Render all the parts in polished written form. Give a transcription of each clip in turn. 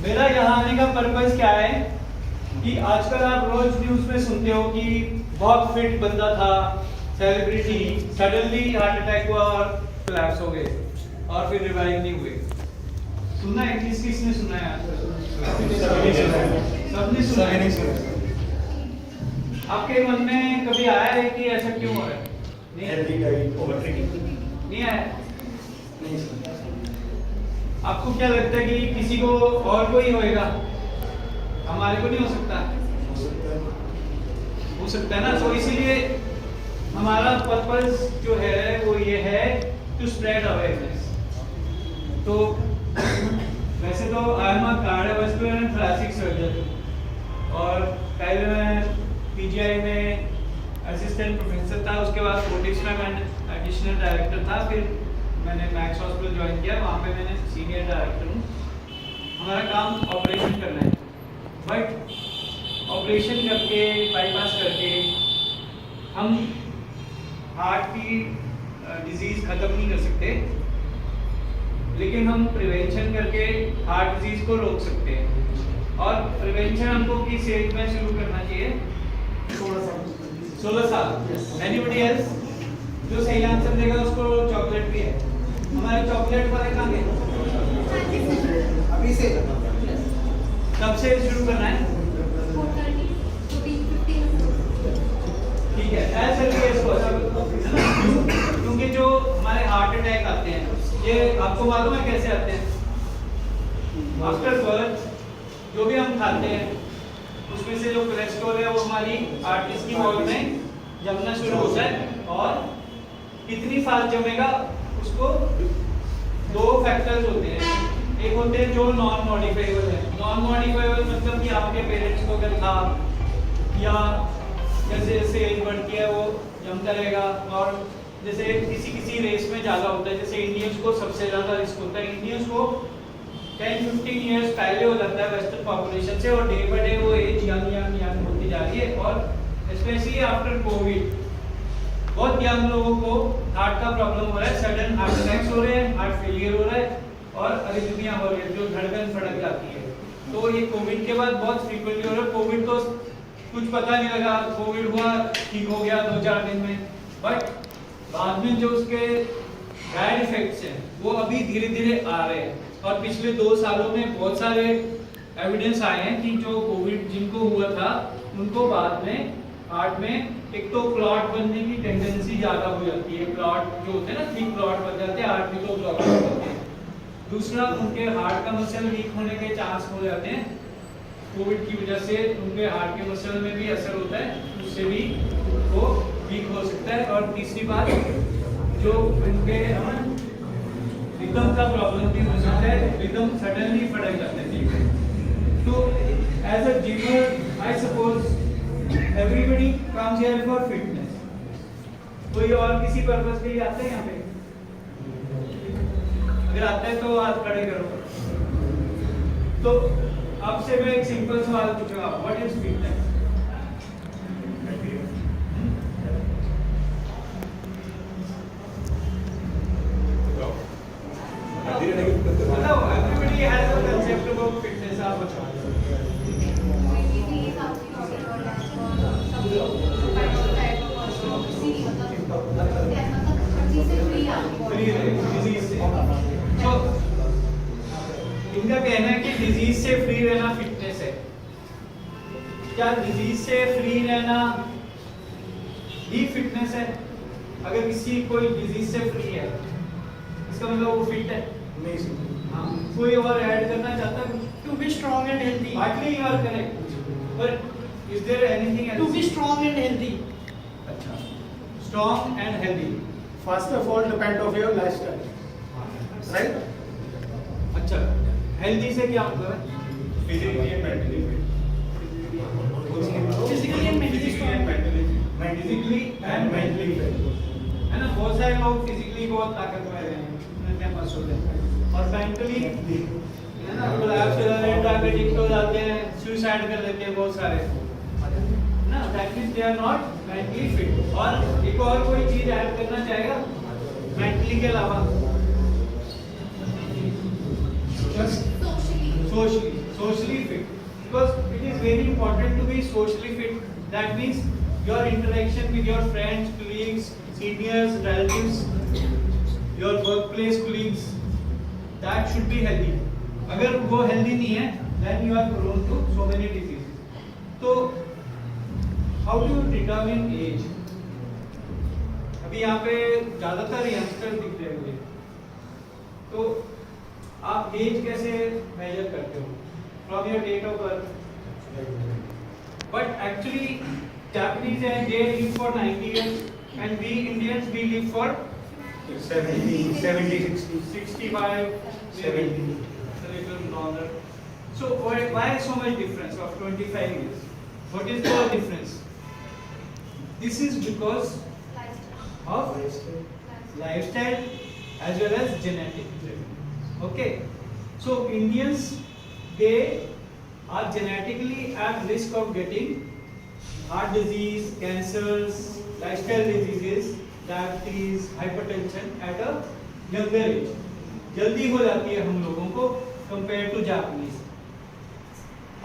मेरा यहाँ आने का पर्पस क्या है कि आजकल आप रोज न्यूज़ में सुनते हो कि बहुत फिट बंदा था, सेलिब्रिटी, सडनली हार्ट अटैक हुआ और कोलैप्स हो गए और फिर रिवाइव नहीं हुए। सुना है? किसने सुना है? सबने सुना है। आपके मन में कभी आया है कि ऐसा क्यों हो रहा है? नहीं आया? आपको क्या लगता है कि किसी को और कोई होएगा, हमारे को नहीं हो सकता? हो सकता है ना। तो इसीलिए हमारा पर्पस जो है वो ये है टू स्प्रेड अवेयरनेस। तो वैसे तो I am a cardiovascular and thoracic surgeon और पहले मैं पीजीआई में असिस्टेंट प्रोफेसर था, उसके बाद फोर्टिक्स में मैं एडिशनल डायरेक्टर था, फिर मैंने मैक्स हॉस्पिटल ज्वाइन किया, वहाँ पे मैंने सीनियर डायरेक्टर हूँ। हमारा काम ऑपरेशन करना है, बट ऑपरेशन करके बाईपास करके हम हार्ट की डिजीज़ ख़त्म नहीं कर सकते, लेकिन हम प्रिवेंशन करके हार्ट डिजीज़ को रोक सकते हैं। और प्रिवेंशन हमको किस एज में शुरू करना चाहिए? 16 साल। Anybody else? जो सही आंसर देगा उसको चॉकलेट भी है। हमारे चॉकलेट वाले कहाँ गए? अभी से कब से शुरू करना है? ठीक है, ऐसे क्योंकि जो हमारे हार्ट अटैक आते हैं ये आपको मालूम है कैसे आते हैं? आफ्टर बर्थ जो भी हम खाते हैं उसमें से जो कोलेस्ट्रॉल है वो हमारी आर्टरीज की वॉल में जमना शुरू होता है, और कितनी फास्ट जमेगा उसको दो फैक्टर्स होते हैं। एक होते हैं जो नॉन मॉडिफाइबल है। नॉन मॉडिफाइबल मतलब कि आपके पेरेंट्स को अगर था या जैसे जैसे एज बढ़ती है वो जमता रहेगा, और जैसे किसी रेस में ज़्यादा होता है, जैसे इंडियंस को सबसे ज़्यादा रिस्क होता है। इंडियंस को 10-15 इयर्स पहले हो जाता है वेस्टर्न पॉपुलेशन से, और डे बाय डे वो एज यंग होती जा रही है। और स्पेशली आफ्टर कोविड बहुत यंग लोगों को हार्ट का प्रॉब्लम हो रहा है, सडन हार्ट अटैक्स हो रहे हैं, हार्ट फेलियर हो रहा है और अरिथमिया हो रही है, जो धड़कन फड़क जाती है। तो ये कोविड के बाद बहुत फ्रीक्वेंटली हो रहा है। कोविड तो कुछ पता नहीं लगा, कोविड हुआ ठीक हो गया 2-4 दिन में, बट बाद में जो उसके बैड इफेक्ट्स हैं वो अभी धीरे धीरे आ रहे हैं। और पिछले 2 सालों में बहुत सारे एविडेंस आए हैं कि जो कोविड जिनको हुआ था उनको बाद में हार्ट में एक तो क्लॉट बनने की टेंडेंसी ज़्यादा हो जाती है। क्लॉट जो होते हैं ना, थिक क्लॉट बन जाते हैं हार्ट में, तो ब्लॉक हो जाते हैं। दूसरा, उनके हार्ट का मसल वीक होने के चांस हो जाते हैं कोविड की वजह से। उनके हार्ट के मसल में भी असर होता है, उससे भी वो वीक हो सकता है। और तीसरी बात, जो उनके रिदम का प्रॉब्लम भी हो सकता है, रिदम सडनली फटक जाते हैं। तो as a gymmer I suppose everybody comes here for fitness. कोई और किसी पर्पस के लिए आते हैं यहाँ पे? अगर आता है तो हाथ खड़े करो। तो आपसे मैं एक सिंपल सवाल पूछूंगा, व्हाट इज फिटनेस? बताओ, everybody has a concept about fitness. आप बताओ। तो इनका कहना है कि डिजीज से फ्री रहना फिटनेस है। क्या डिजीज से फ्री रहना ही फिटनेस है? अगर किसी कोई डिजीज से फ्री है इसका मतलब वो फिट है? नहीं। हाँ, कोई और ऐड करना चाहता है? To be strong and healthy. Partly you are correct, but is there anything else? To be strong and healthy. अच्छा, strong and healthy. First of all, depend of your lifestyle, right? अच्छा, healthy से क्या मतलब है? Physically and mentally fit. Physically and mentally strong. Physically and mentally fit. है ना, बहुत सारे लोग फिजिकली बहुत ताकतवर हैं, उनके पास होते हैं, और मेंटली है ना, कोलैप्स हो जाते हैं, डायबिटिक हो जाते हैं, सुसाइड कर देते हैं बहुत सारे, ना, that means they are not mentally fit. और एक और कोई चीज ऐड करना चाहेगा मेंटली के अलावा? Socially socially fit, because it is very important to be socially fit. That means your interaction with your friends, colleagues, seniors, relatives, your workplace colleagues, that should be healthy. अगर वो healthy नहीं है, then you are prone to so many diseases. तो how do you determine age? अभी यहाँ पे ज्यादातर youngster दिख रहे होंगे, तो आप एज कैसे मेजर करते हो? From your date of birth. But actually Japanese they live for 90 years and we Indians we live for 70, 60. 65, 70, a little longer. So why so much difference of 25 years? What is the difference? This is because of lifestyle as well as genetic. Okay, so Indians, they are genetically at risk of getting heart disease, cancers, lifestyle diseases, diabetes, hypertension at a younger age. जल्दी हो जाती है हम लोगों को compared to Japanese.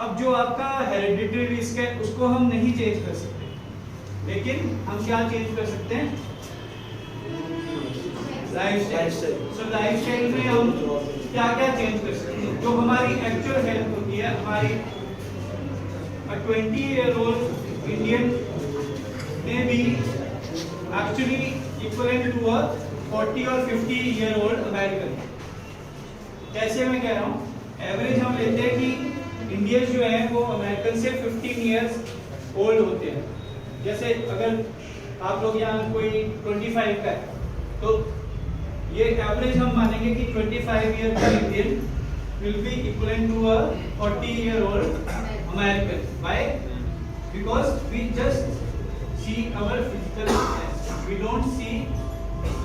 अब जो आपका hereditary risk है उसको हम नहीं चेंज कर सकते, लेकिन हम क्या चेंज कर सकते हैं? लाइफस्टाइल. So लाइफस्टाइल में हम क्या क्या चेंज कर सकते हैं? जो हमारी एक्चुअल हेल्थ होती है, हमारी 20-year-old Indian may be actually equivalent to a 40 or 50-year-old American. कैसे मैं कह रहा हूँ? एवरेज हम लेते हैं कि इंडियंस जो हैं वो अमेरिकन से 15 years ओल्ड होते हैं. जैसे अगर आप लोग यहाँ कोई 25 का है, तो ये एवरेज हम मानेंगे कि 25 year का Indian will be equivalent to a 40-year-old American. Why? Because we just see our physical fitness. We don't see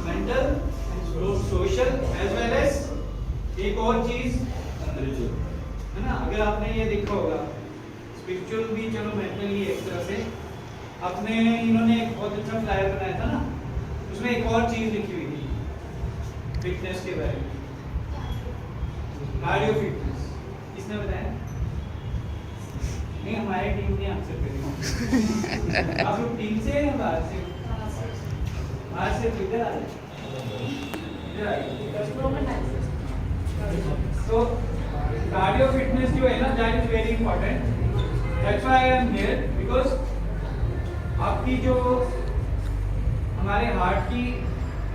mental, social as well as एक और चीज है ना. अगर आपने ये देखा होगा, स्पिरिचुअल भी चलो मेंटल ही एक तरह से, अपने इन्होंने एक बहुत अच्छा फ्लायर बनाया था ना, उसमें एक और चीज लिखी हुई थी फिटनेस के बारे में, कार्डियो फिटनेस. किसने बताया? नहीं, हमारी टीम ने आंसर करी. आप लोग टीम से हैं बाहर से? बाहर से इधर आ जाए. तो कार्डियो फिटनेस जो है ना, that is very important. That's why I am here, because आपकी जो हमारे हार्ट की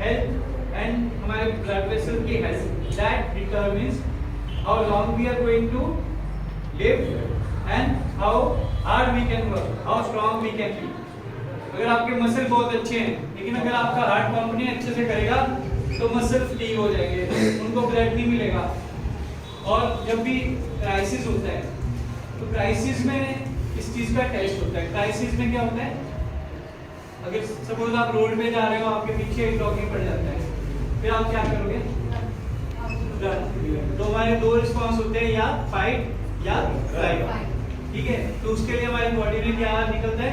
हेल्थ एंड हमारे ब्लड वेसल की health, that determines how long we are going to live and how hard we can work, how strong we can be. अगर आपके muscle बहुत अच्छे हैं, लेकिन अगर आपका हार्ट पंप नहीं अच्छे से करेगा तो मसल फटीग हो जाएंगे, उनको ब्लड नहीं मिलेगा. और जब भी क्राइसिस होता है, तो क्राइसिस में इस चीज का टेस्ट होता है. क्राइसिस में क्या होता है? अगर सपोज आप रोड पे जा रहे हो, आपके पीछे एक डॉगी पड़ जाता है, फिर आप क्या करोगे? तो हमारे दो रिस्पॉन्स होते हैं, या फाइट या फ्लाइट. ठीक है, तो उसके लिए हमारी बॉडी में क्या निकलता है?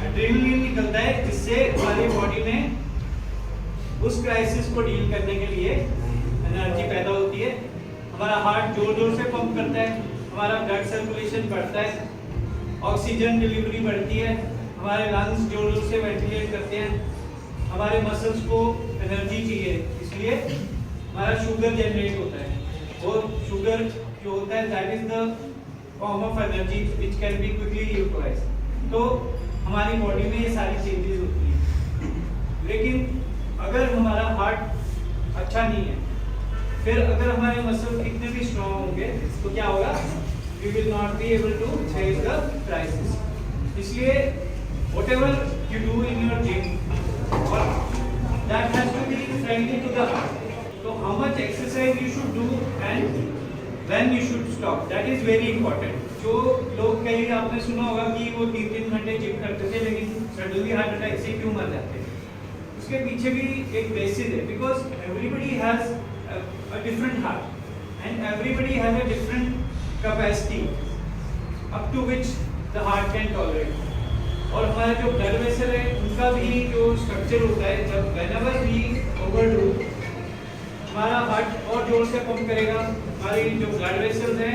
एड्रेनलिन निकलता है, जिससे हमारी बॉडी में उस क्राइसिस को डील करने के लिए एनर्जी पैदा होती है. हमारा हार्ट जोर जोर से पंप करता है, हमारा ब्लड सर्कुलेशन बढ़ता है, ऑक्सीजन डिलीवरी बढ़ती है, हमारे लंग्स जोर जोर से वेंटिलेट करते हैं, हमारे मसल्स को एनर्जी चाहिए, इसलिए हमारा शुगर जनरेट होता है. और शुगर जो होता है, that is the form of energy which can be quickly utilised. तो हमारी बॉडी में ये सारी चेंजेस होती हैं. लेकिन अगर हमारा हार्ट अच्छा नहीं है, फिर अगर हमारे मसल कितने भी स्ट्रांग होंगे, तो क्या होगा? We will not be able to face the crisis. इसलिए whatever you do in your gym, that has to be friendly to the heart. So how much exercise you should do and when you should stop, that is very important. जो लोग कहीं आपने सुना होगा कि वो 3-3 घंटे जिम करते थे, लेकिन सडनली हार्ट अटैक से क्यों मर जाते हैं? उसके पीछे भी एक बेसिस है, because everybody has a different heart and everybody has a different capacity up to which the heart can tolerate. और हमारे जो ब्लड वेसल है, उनका भी जो स्ट्रक्चर होता है, जब whenever we overdo, हमारा हार्ट और जोर से पंप करेगा, हमारी जो ब्लड वेसल्स हैं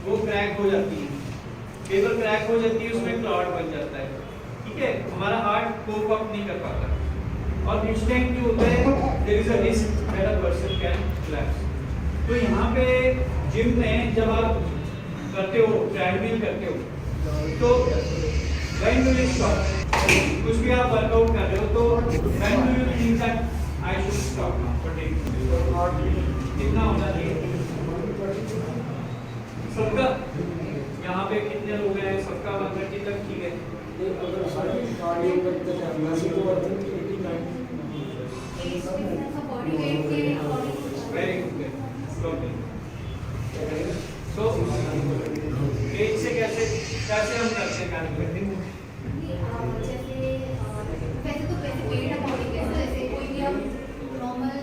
वो क्रैक हो जाती हैं, केबल क्रैक हो जाती है, उसमें क्लॉट बन जाता है, ठीक है, हमारा हार्ट कोप अप नहीं कर पाता, और इस टाइम क्या होता है, there is a risk that a person can collapse. तो यहाँ पे जिम में जब आप करते हो, ट्रेडमिल करते हो, तो व्हेन डू यू स्टॉप, कुछ भी आप वर्कआउट कर रहे हो, तो when do you think that I should stop now for taking, कितना होना चाहिए सबका, यहाँ पे कितने लोग हैं, सबका मतलब कितना ठीक है, वेरी गुड। सो एज से कैसे कैसे हम करते हैं कैलकुलेटिंग, वैसे तो वैसे पेड अकॉर्डिंग है, जैसे कोई भी हम नॉर्मल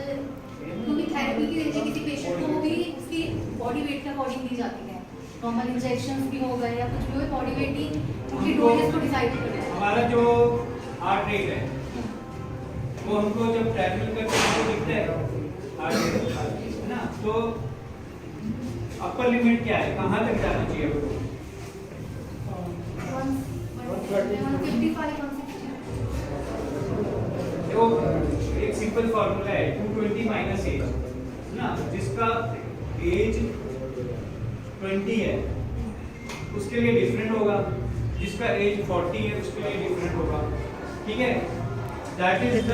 क्योंकि थेरेपी की देते किसी पेशेंट को, वो भी उसकी बॉडी वेट के अकॉर्डिंग दी जाती है, नॉर्मल इंजेक्शंस भी हो गए या कुछ भी हो, बॉडी वेट ही उनकी डोजेस को डिसाइड करता है। हमारा जो हार्ट रेट है वो हमको जब ट्रेवल करते हैं तो दिखता है हार्ट रेट है ना, तो अपर लिमिट क्या है, कहाँ तक जाना चाहिए आपको, 155 वो एक सिंपल फार्मूला है 220 माइनस एज ना, जिसका एज 20 है उसके लिए डिफरेंट होगा, जिसका एज 40 है उसके लिए डिफरेंट होगा, ठीक है, दैट इज द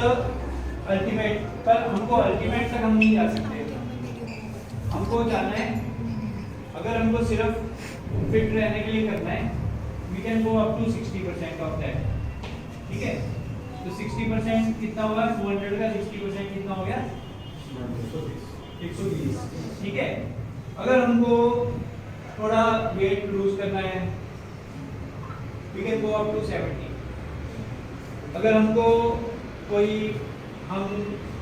अल्टीमेट। पर हमको अल्टीमेट तक हम नहीं जा सकते, हमको जाना है, अगर हमको सिर्फ फिट रहने के लिए करना है, we can go up to 60% of that, ठीक है, तो 60% कितना होगा, 200 का 60% कितना हो गया, 120, ठीक है। अगर हमको थोड़ा वेट लूज करना है, we can go up to 70। अगर हमको कोई, हम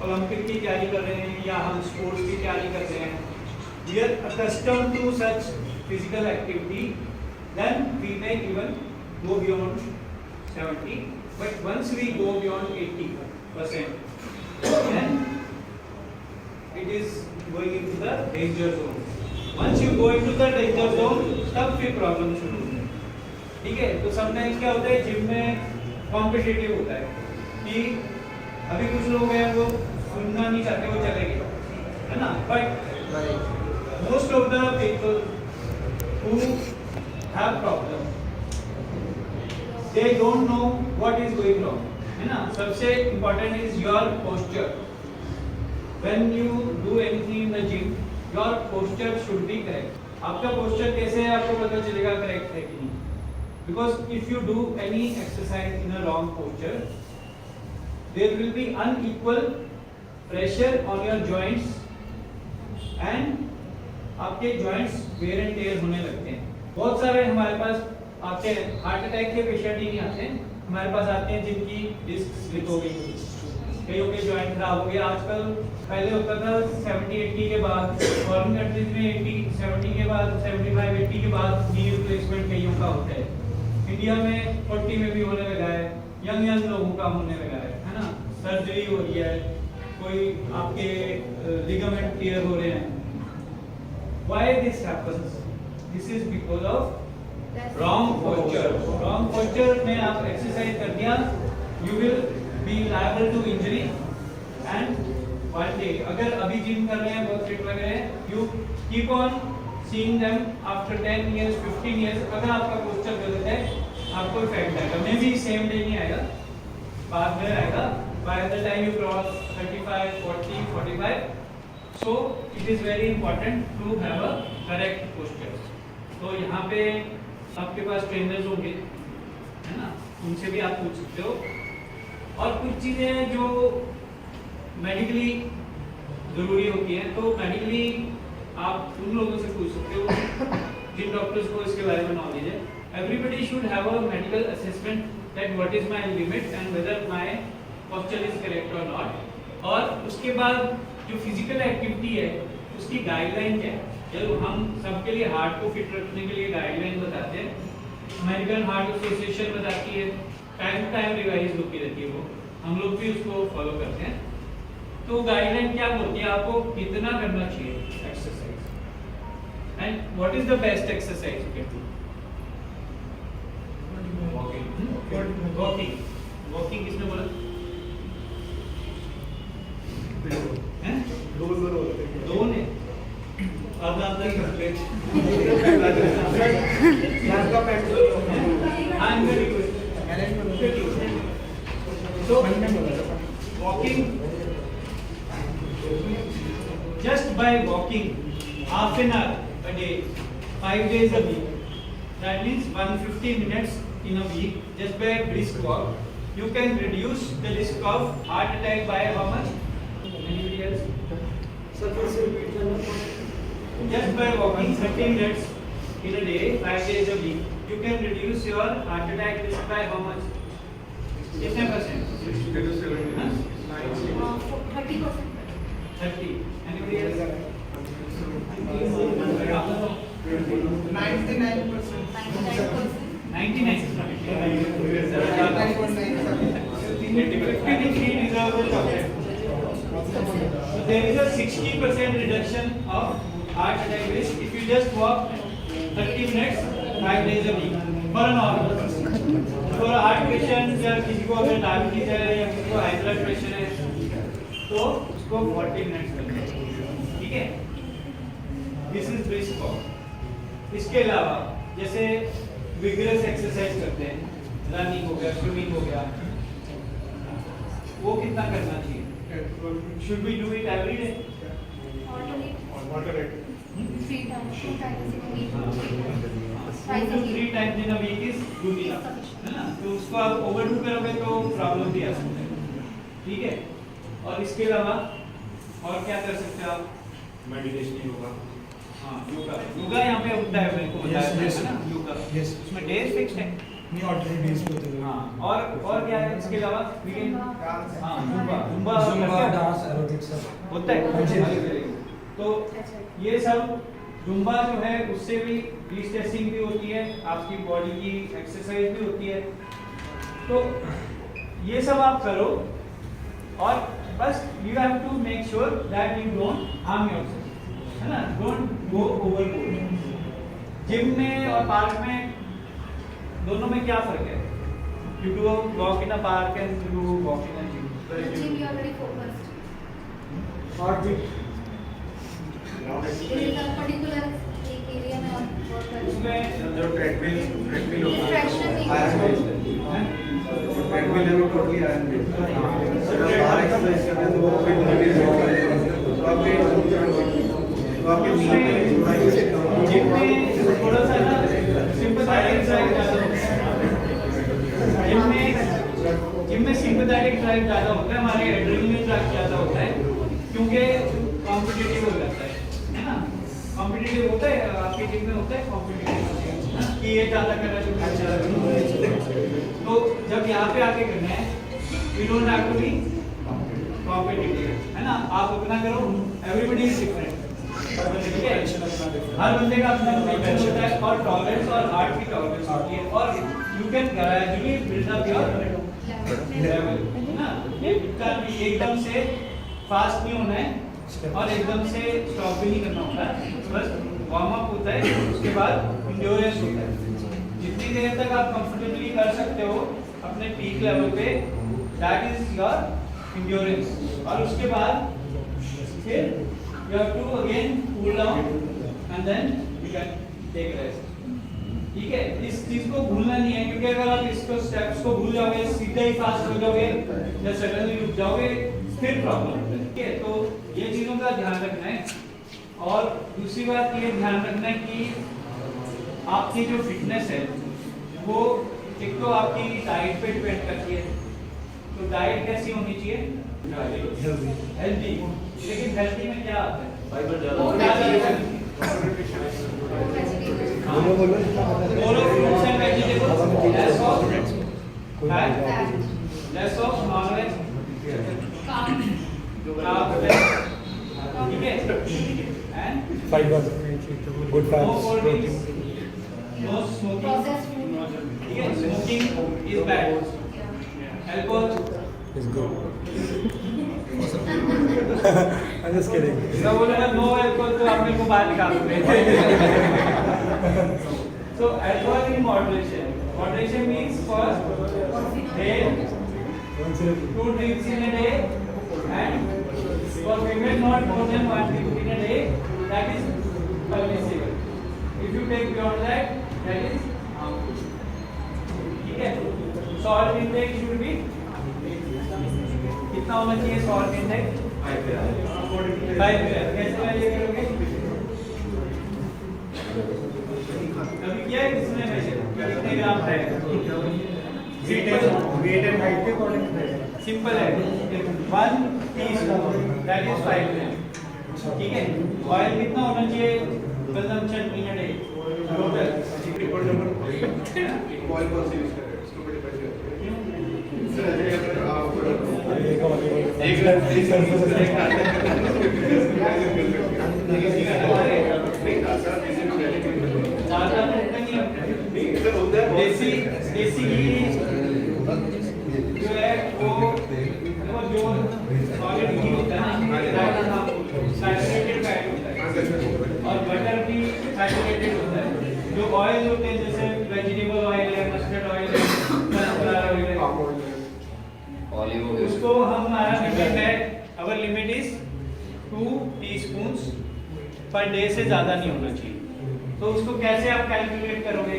ओलंपिक की तैयारी कर रहे हैं या हम स्पोर्ट्स की तैयारी कर रहे हैं, we are accustomed to such physical activity, then we may even go beyond 70, but once we go beyond 80%, then it is going into the danger zone. Once you go into the danger zone, तब फिर problem शुरू होती है, ठीक है। तो sometimes क्या होता है, जिम में कॉम्पिटिटिव होता है कि अभी कुछ लोग हैं वो सुनना नहीं चाहते, वो चले गए, है ना, but most of the people who have problem, they don't know what is going wrong, है ना। सबसे important is your posture. When you do anything in the gym, your posture should be correct. आपका posture कैसे है आपको पता चलेगा correct है कि नहीं, because if you do any exercise in a wrong posture, there will be unequal pressure on your joints and आपके joints wear and tear होने लगते हैं। बहुत सारे हमारे पास आते हैं, हार्ट अटैक के पेशेंट ही नहीं आते हैं, हमारे पास आते हैं जिनकी डिस्क स्लिप हो गई, कईयों के जॉइंट खराब हो गए। आजकल पहले होता था 70-80 के बाद, फॉरेन कंट्रीज में 80-70 के बाद, 75-80 के बाद नी रिप्लेसमेंट कईयों का होता है। इंडिया में 40 में भी होने लगा है, यंग लोगों का होने लगा है ना, सर्जरी हो रही है, कोई आपके लिगामेंट टियर हो रहे हैं। Why this happens? This is because of wrong posture. Wrong posture में आप एक्सरसाइज कर दिया, you will be liable to injury and one day, अगर अभी जिम कर रहे हैं, बहुत फिट लग रहे हैं, you keep on seeing them after 10 years 15 years, अगर आपका पोस्चर गलत है आपको इफेक्ट आएगा। मे बी सेम डे नहीं आएगा, बाद में आएगा, by the time you cross 35, 40, 45, so it is very important to have a correct posture. तो यहाँ पे आपके पास ट्रेनर्स होंगे, है ना, उनसे भी आप पूछ सकते हो। और कुछ चीज़ें जो मेडिकली ज़रूरी होती हैं, तो मेडिकली आप उन लोगों से पूछ सकते हो जिन डॉक्टर्स को इसके बारे में नॉलेज है। Everybody should have a medical assessment that what is my limit and whether my posture is correct or not. और उसके बाद जो फिजिकल एक्टिविटी है उसकी गाइडलाइन क्या है, जब हम सबके लिए हार्ट को फिट रखने के लिए गाइडलाइन बताते हैं, अमेरिकन हार्ट एसोसिएशन बताती है, टाइम टू टाइम रिवाइज होती रहती है, वो हम लोग भी उसको फॉलो करते हैं। तो गाइडलाइन क्या बोलती है आपको कितना करना चाहिए exercise, and what is the best exercise you can do? Walking walking किसने बोला? हैं? दो ने आधा आधा करते so walking, just by walking half an hour a day 5 days a week, that means 150 minutes in a week, just by brisk walk you can reduce the risk of heart attack by how much? Anybody else? Just by walking 30 minutes in a day 5 days a week you can reduce your heart attack risk by how much? कितने %? 30%. 30. Anybody else? 99%. 53 reserved chocolate. So there is a 60% reduction of heart attack risk if you just walk 30 minutes 5 days a week for a normal person. For a heart patient या किसी को अगर diabetes है या किसी को high blood pressure है तो उसको 40 मिनट्स करना है, ठीक है? This is brisk walk. इसके अलावा जैसे विगरस एक्सरसाइज करते हैं, रनिंग हो गया, स्विमिंग हो गया, वो कितना करना चाहिए? Should we do it every day? Alternate. 3 times, 2 times in a week. 2 to 3 times in a week is good enough, है ना? तो उसको आप ओवरडू करोगे तो प्रॉब्लम भी आ सकता है, ठीक है? और इसके अलावा और क्या कर सकते हैं आप? मेडिटेशन योगा। हाँ, योगा। योगा यहाँ पे होता है, मेरे को बताया था, है ना? योगा। Yes. उसमें डेज फिक्स्ड है। नहीं ऑल्टरनेट डेज पे होते हैं। हाँ, और क्या है इसके अलावा? वीकेंड हाँ, जुम्बा डांस एरोबिक्स सब होता है। तो ये सब जुम्बा जो है उससे भी रीस्ट्रेचिंग भी होती है, आपकी बॉडी की एक्सरसाइज भी होती है। तो ये सब आप करो और बस you have to make sure that you don't harm yourself, है ना? Don't go overboard. जिम में और पार्क में दोनों में क्या फर्क है? You do walk in a park and you do walk in a gym. The gym you are very focused. Heartbeat There is a particular एक area में आप work कर रहे उसमें जो ट्रेडमिल होता है Distraction नहीं आयरन बेस्ड ट्रेडमिल है वो टोटली आयरन बेस्ड है। जब बाहर एक्सरसाइज करते हैं तो वो फिर रिलीज होता है तो आपके जिम में थोड़ा सा ना सिंपैथेटिक ड्राइव ज्यादा होता है। जिम में सिंपैथेटिक ड्राइव ज्यादा होता है, हमारे एड्रेनलिन ड्राइव ज्यादा होता है क्योंकि कॉम्पिटिटिव हो जाता है ना? कॉम्पिटिटिव होता है आपके जिम में, होता है कॉम्पिटिटिव कि ये ज्यादा कर रहा है तो मैं ज्यादा करूंगा। तो जब यहाँ पे आके करना है we don't have to be competitive, है ना? आप अपना करो, एवरीबॉडी इज डिफरेंट, ठीक है? हर बंदे का अपना पोटेंशियल होता है और टॉलरेंस और हार्ट की टॉलरेंस होती है और you can gradually build up your level, है ना? ये एकदम से फास्ट नहीं होना है और एकदम से स्टॉप भी नहीं करना होता है, बस वार्म अप होता है, उसके बाद इंड्योरेंस होता है। जितनी देर तक आप कंफर्टेबली कर सकते हो अपने पीक लेवल पे, दैट इज योर इंड्योरेंस। और उसके बाद फिर you have to again cool down and then you can take rest, ठीक है? इस चीज को भूलना नहीं है क्योंकि अगर आप इसको स्टेप्स को भूल जाओगे, सीधा ही फास्ट हो जाओगे या सडनली रुक जाओगे फिर प्रॉब्लम होता है, ठीक है? तो ये चीजों का ध्यान रखना है। और दूसरी बात ये ध्यान रखना है कि आपकी जो फिटनेस है वो एक तो आपकी डाइट पे डिपेंड करती है। तो डाइट कैसी होनी चाहिए? हेल्दी। लेकिन हेल्दी में क्या आता है? फाइबर बोलो fruits and vegetables, less of fat, less of non veg, carb, ठीक है? And fibre good no fats cold drinks, no smoking, Processed food. ठीक है? Smoking is bad, alcohol It's good. I'm just kidding. मैं बोलूँगा no alcohol तो आप मेरे को बाहर निकाल दोगे। So alcohol in moderation. Moderation means for day 2 drinks in a day, and for women not more than 1 drink in a day. That is permissible. If you take beyond that, that is harmful. ठीक है? Salt intake should be कितना होना चाहिए? Salt intake 5 ग्राम। कैसे value करोगे? कभी किया है किसने मेजर? कितने ग्राम है? वेट एंड हाइट के अकॉर्डिंग सिंपल है। 1 टीस्पून दैट इज 5 ग्राम। ठीक है? ऑयल कितना होना चाहिए? Consumption in a day total. Oil कौन सी यूज कर रहे हैं उसके ऊपर डिपेंड करता देसी देसी जो है वो जो सॉलिड घी होता है ना, सैचुरेटेड फैट होता है, और बटर भी सैचुरेटेड होता है। जो ऑयल होते हैं जैसे वेजिटेबल ऑयल है, मस्टर्ड ऑयल है, सनफ्लावर ऑयल है, उसको हमारा लिमिट है, our limit is 2 teaspoons per day से ज़्यादा नहीं होना चाहिए। तो उसको कैसे आप कैलकुलेट करोगे?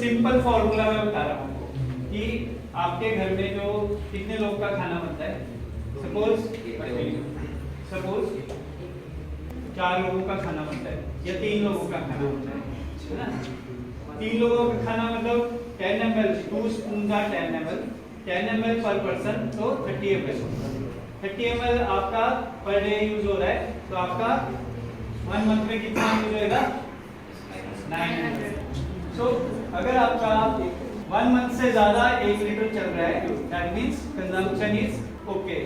सिंपल फॉर्मूला मैं बता रहा हूँ कि आपके घर में जो कितने लोग का खाना बनता है, सपोज 4 लोगों का खाना बनता है या 3 लोगों का खाना बनता है ना? 3 लोगों का खाना मतलब 10 ml, 2 स्पून का 10 ml पर पर्सन, तो 30 ml। 30 ml आपका पर डे यूज हो रहा है, तो आपका 1 मंथ में कितना यूज होएगा? 9 ml। सो अगर आपका 1 मंथ से ज्यादा 1 लीटर चल रहा है, that means consumption is okay.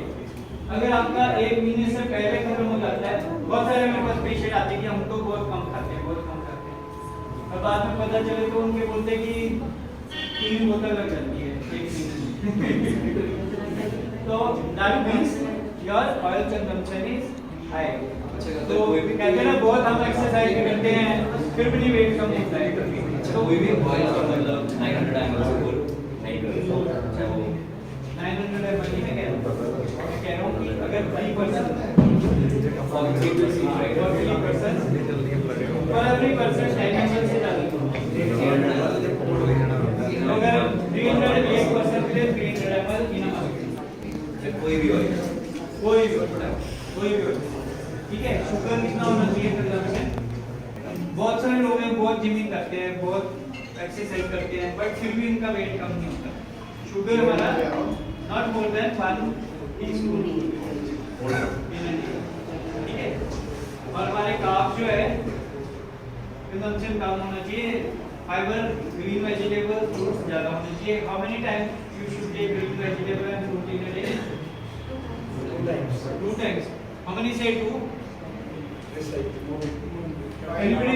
अगर आपका 1 महीने से पहले खत्म हो जाता है, बहुत सारे मेरे पास पेशेंट आते हैं कि हम तो बहुत कम खाते हैं, बहुत कम खाते हैं, और बाद में पता चले तो उनके बोलते हैं कि 3 बोतल लग जाती है 1 महीने में। तो that means your oil consumption is high. तो कहते हैं ना, बहुत हम एक्सरसाइज करते हैं फिर भी नहीं वेट कम होता है कभी। तो कोई भी ऑयल का मतलब 900 ml से ऊपर नहीं करो, चाहे वो 900 ml ही मैं कह रहा हूँ कि अगर 3% for every person 10 ml से ज़्यादा नहीं। अगर 300 के लिए 300 ml इनफ है। कोई भी ऑयल ठीक है? शुगर कितना होना चाहिए कंजम्पशन? बहुत सारे लोग हैं, बहुत जिमिंग करते हैं, बहुत एक्सरसाइज करते हैं, बट फिर भी इनका वेट कम नहीं होता। शुगर हमारा नॉट मोर देन 1 टीस्पून, ठीक है? और हमारे कार्ब जो है कंजम्पशन कम होना चाहिए। फाइबर, ग्रीन वेजिटेबल, फ्रूट्स ज़्यादा होने चाहिए। How many times you should take green vegetable and fruit in a day? 2 times. How many say 2? Anybody?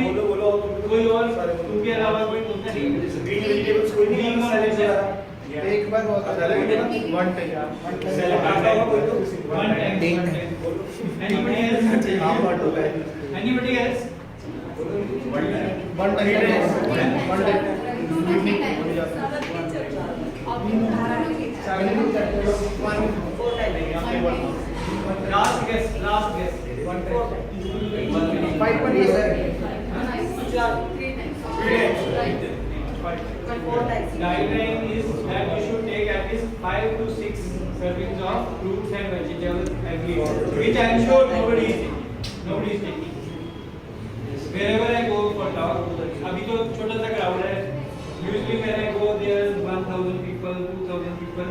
कोई और 2 के अलावा कोई बोलता है? ग्रीन वेजिटेबल्स कोई नहीं Green खाता और है। एक बार बहुत One time. Anybody else? Anybody else? Last guess. 5 पर ये sir Guideline is that you should take at least 5 to 6 servings of fruits and vegetables every day, which I am sure nobody is taking. Wherever I go for talk, अभी तो छोटा सा crowd है. Usually when I go there 1,000 people, 2,000 people,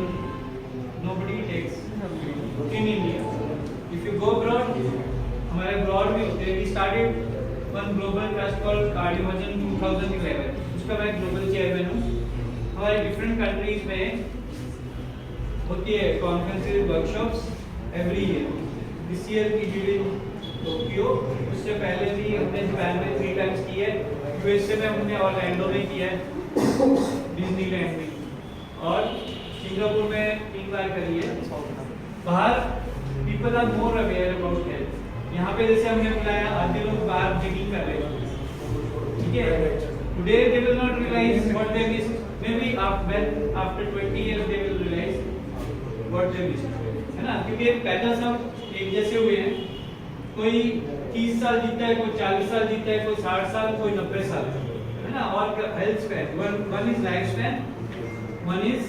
nobody takes in India. If you go abroad, हमारे abroad भी होते हैं. We started one global trust called Cardioversion 2011. उसका मैं ग्लोबल चेयरमैन हूँ। हमारे डिफरेंट कंट्रीज में होती है conferences, workshops every year. This year की ड्यूरिंग टोक्यो, उससे पहले भी हमने जापान में 3 टाइम्स की है, यूएसए में हमने ऑरलैंडो में किया है, डिज्नीलैंड में, और सिंगापुर में 3 बार करी है। बाहर people are more aware about health. यहाँ पे जैसे हमने बुलाया, आधे लोग बाहर जॉगिंग कर रहे हैं, ठीक है। Today they will not realize what they missed. Maybe after 20 years they will realize what they missed. है ना, क्योंकि पैदा सब एक जैसे हुए हैं। कोई 30 साल जीता है, कोई 40 साल जीता है, कोई 60 साल, कोई 90 साल, है ना। और health span, one is life span, one is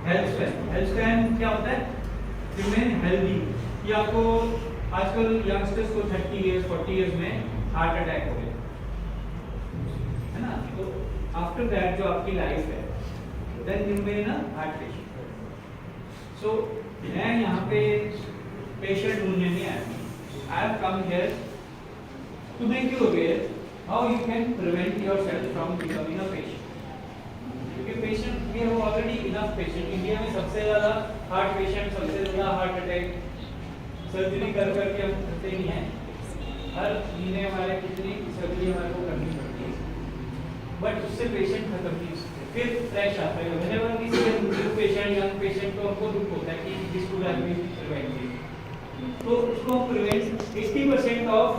health span. Health span क्या होता है? Remain healthy. कि आपको आजकल यंगस्टर्स को 30 इयर्स 40 इयर्स में हार्ट अटैक हो गया, है ना। तो आफ्टर दैट जो आपकी लाइफ है, देन यू मे ना हार्ट पेशेंट। सो मैं यहाँ पे पेशेंट ढूंढने नहीं आया। I have come here to make you aware how you can prevent yourself from becoming a patient. क्योंकि patient we have already enough patient. India में सबसे ज़्यादा हार्ट पेशेंट, सबसे ज़्यादा हार्ट अटैक, सर्जरी कर करके हम करते नहीं हैं। हर महीने हमारे कितनी सर्जरी हमारे को करनी पड़ती है, बट उससे पेशेंट खत्म नहीं हो सकते। फिर फ्रेश आता है। whenever we see a new patient, young patient, तो हमको दुख होता है कि this could have been prevented। तो उसको हम prevent 80% of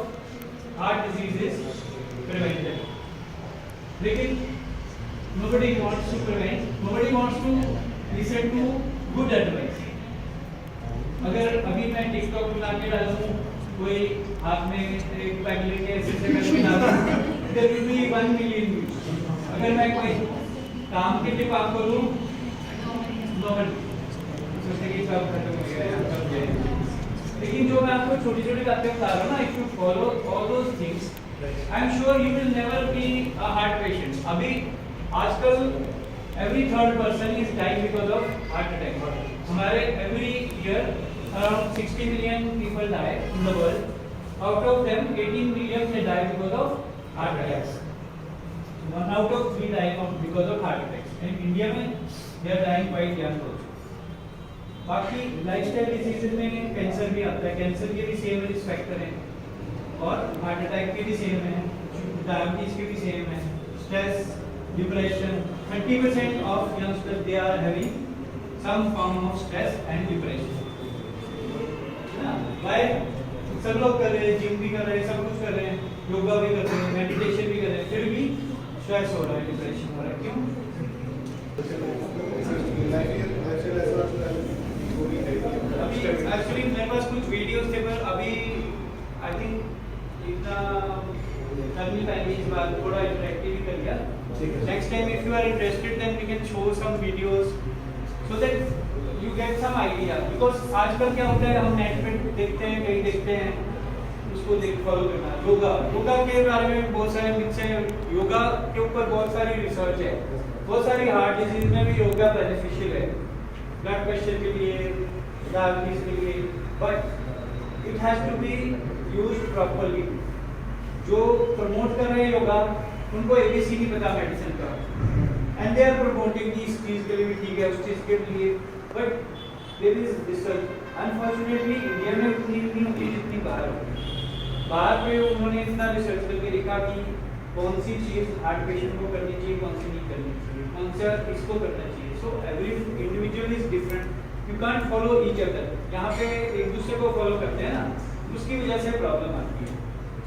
heart diseases prevented. लेकिन nobody wants to prevent, nobody wants to listen to good advice। अगर अभी मैं टिकटॉक बना के डालूं, कोई हाथ में एक पैक लेके ऐसे करके डालूं, there will be 1 million views। अगर मैं कोई काम के टिप आपको दूं, नॉर्मल सोचते कि सब खत्म हो गया, सब गए। लेकिन जो मैं आपको छोटी छोटी बातें बता रहा हूँ ना, if you follow all those things, I am sure you will never be a heart patient. अभी आजकल every third person is dying because of heart attack। हमारे every year around 60 million people die in the world। Out of them 18 million they die because of heart attacks। 1 out of 3 die because of heart attacks। in India में they are dying quite young also। बाकी lifestyle diseases में cancer भी आता है। Cancer के भी same risk factor हैं, और हार्ट अटैक के भी सेम है, डायबिटीज के भी सेम है, stress, depression. 30% of youngsters they are having some form of stress and depression. Why? सब लोग कर रहे हैं, जिम भी कर रहे हैं, सब कुछ कर रहे हैं, योगा भी कर रहे हैं, मेडिटेशन भी कर रहे हैं, फिर भी स्ट्रेस हो रहा है, डिप्रेशन हो रहा है। क्यों? अभी एक्चुअली मेरे पास कुछ वीडियोस थे, पर अभी आई थिंक इतना करनी पाएंगे इस बार, थोड़ा इंटरेक्टिव ही कर लिया। Next time if you are interested then we can show some videos so that you get some idea. Because आजकल क्या होता है, हम नेट पे देखते हैं, कहीं देखते हैं, उसको देख फॉलो करना। योगा के बारे में बहुत सारे मिथ्स हैं। योगा के ऊपर बहुत सारी रिसर्च है, बहुत सारी हार्ट डिजीज में भी योगा बेनिफिशियल है, ब्लड प्रेशर के लिए, डायबिटीज के लिए, but it has to be used properly. जो प्रमोट कर रहे हैं योगा, उनको एबीसी नहीं पता मेडिसिन का, एंड दे आर प्रमोटिंग कि इस चीज के लिए भी ठीक है, उस चीज के लिए, but there is research. Unfortunately India में उतनी नहीं होती जितनी बाहर होती है। बाहर पे उन्होंने इतना रिसर्च करके देखा कि कौन सी चीज हार्ट पेशेंट को करनी चाहिए, कौन सी नहीं करनी चाहिए, कौन सा इसको करना चाहिए। So every individual is different, you can't follow each other. यहाँ पे एक दूसरे को फॉलो करते हैं ना, उसकी वजह से प्रॉब्लम आती है।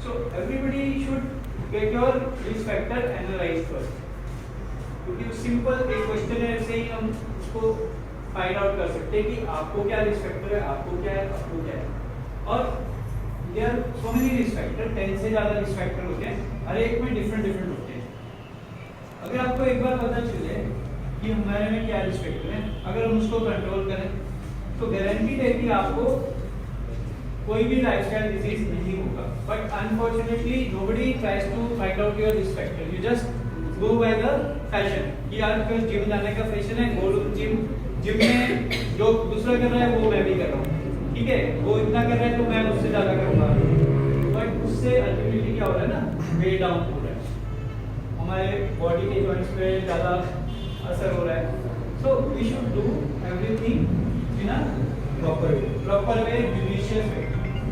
So everybody should get your risk factor analyzed first। क्योंकि सिंपल एक क्वेश्चन से ही हम उसको फाइंड आउट कर सकते हैं कि आपको क्या रिस्क फैक्टर है, आपको क्या है, आपको क्या है। और there are so many risk factor, 10 से ज़्यादा रिस्क फैक्टर होते हैं, हर एक में डिफरेंट होते हैं। अगर आपको एक बार पता चल जाए कि हमारे में क्या रिस्क फैक्टर है, अगर हम उसको कंट्रोल करें, तो गारंटी है कि आपको कोई भी लाइफस्टाइल डिजीज नहीं होगा। But unfortunately nobody tries to find out your risk factor. You just go by the fashion कि यार फिर जिम जाने का फैशन है, गो टू जिम में जो दूसरा कर रहा है वो मैं भी कर रहा हूँ, ठीक है, वो इतना कर रहा है तो मैं उससे ज़्यादा करूँगा। बट उससे अल्टीमेटली क्या हो रहा है ना, वेट डाउन हो रहा है, हमारे बॉडी के जॉइंट्स पे ज़्यादा असर हो रहा है। So we should do everything in a proper way, judicious way.